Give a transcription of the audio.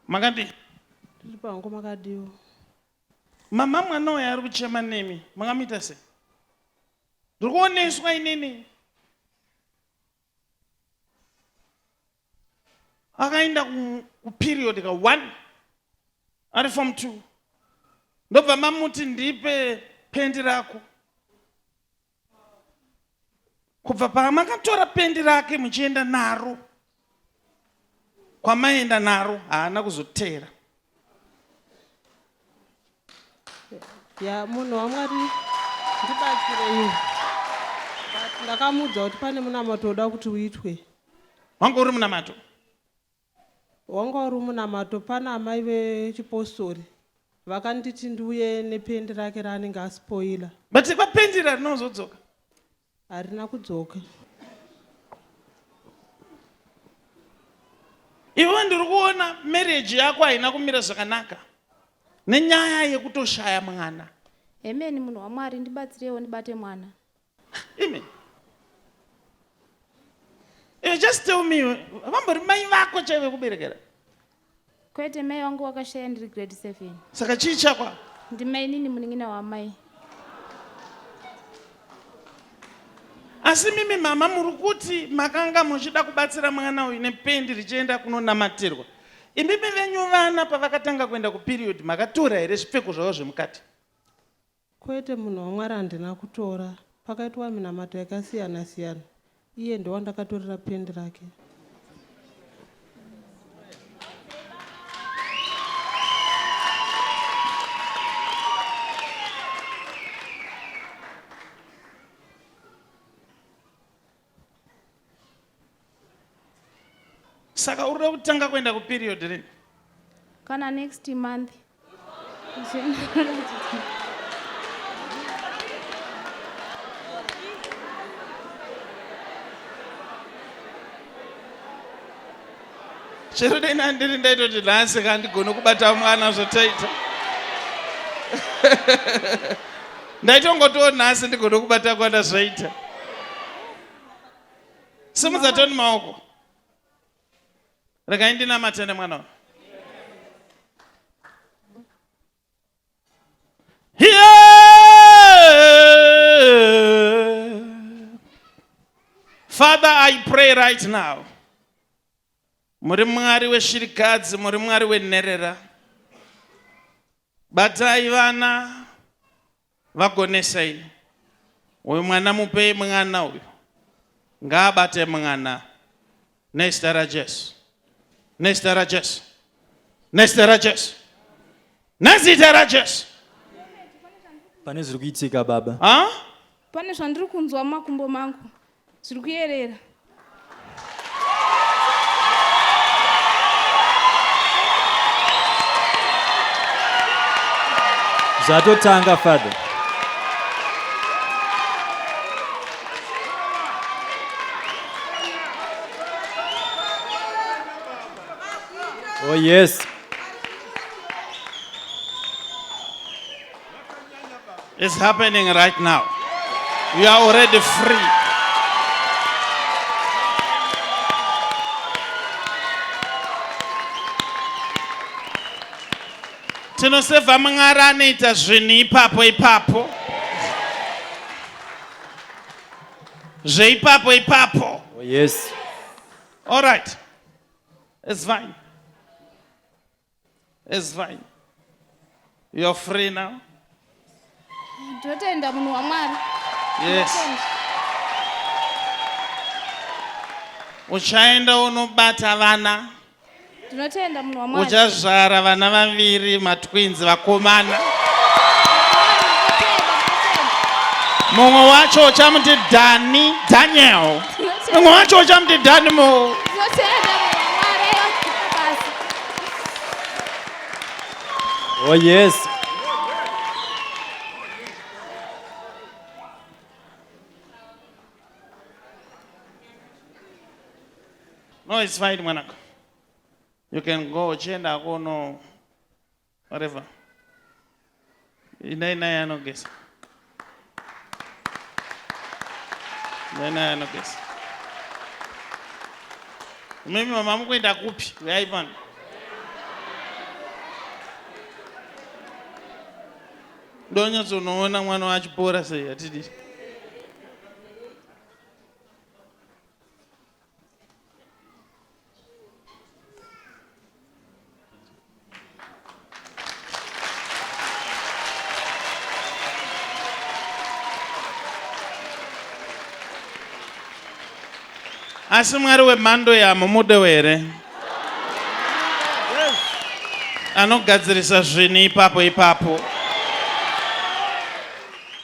Makadi. Tilipango makadiwo. Mama mwana uyu ari kuchema nemi. Makamita sei? Ndikuoneswa inini. Akaenda kuperiod ka 1 ari form 2. Ndobva mamuti ndipe pendi rako. Kubva pamakatora pendi rake muchienda naro. Kwamaenda naro haana kuzotera. Ya munhu waMwari ndibatsirei. Ndakamudza kuti pane munamato uda kuti uitwe. Wanga uri munamato? Wanga uri munamato pana amai vechipostori. Vakanditi ndiuye nependi rake raanenge aspoila. But papendi rinozodzoka? Harina kudzoka. Iwe ndiri kuona marriage yako haina kumira zvakanaka nenyaya yekutoshaya mwana. Amen. Munhu waMwari ndibatsirewo ndibate mwana. Amen. Just tell me, vambori mai vako chaive kuberekera? Kwete mai wangu wakashaya ndiri grade 7. Saka chii chakwa? Ndimai nini munin'ina wamai. Asi mimi mama muri kuti makanga muchida kubatsira mwana uyu nependi richienda kunonamatirwa. Imimi venyu vana pavakatanga kuenda kuperiod makatora here zvipfeko zvavo zvemukati? Kwete munhu waMwari handina kutora. Pakaitwa minamato yakasiyana siyana. Iye ndowandakatorera pendi rake. Saka urida kutanga kuenda kuperiod rini? Kana next month. Chero dai ndiri ndaitoti nhasi kandigona kubata mwana zvotaita. Ndaitongotiwo nhasi ndigona kubata kwana zvaita. Simudza toni maoko. Regai ndinamate nemwana uyu. Father, I pray right now. Muri Mwari weshirikadzi, muri Mwari wenherera. Batai vana vagonesai. Uyu mwana mupei mwana uyu. Ngaabate mwana. Nezita raJesu. Nezita raJesu. Nezita raJesu. Nezita raJesu. Pane zviri kuitika baba. Pane zvandiri kunzwa mumakumbo mangu. Zviri kuyerera. Zvatotanga Father. Oh yes. It's happening right now. You are already free. Tinoseva Mwari anoita zvinhu ipapo ipapo. Zveipapo ipapo. Oh yes. All right. It's fine. It's fine. You're free now. Ndotenda munhu waMwari. Yes. Uchaenda unobata vana. Ndinotenda munhu waMwari. Uchazvara vana vaviri matwins vakomana. Mumwe wacho uchamuti Daniel. Mumwe wacho uchamuti Danimo. Oh yes. No, it's fine, mwanako. You can go chenda kono whatever. Ina no guess. Ina no guess. Mimi mama mkwenda kupi? Uyaipa. ndonyatsonoona mwana wachipora sei atidi. Asi Mwari wemhando yamo mudewo here anogadzirisa zvinhu ipapo ipapo.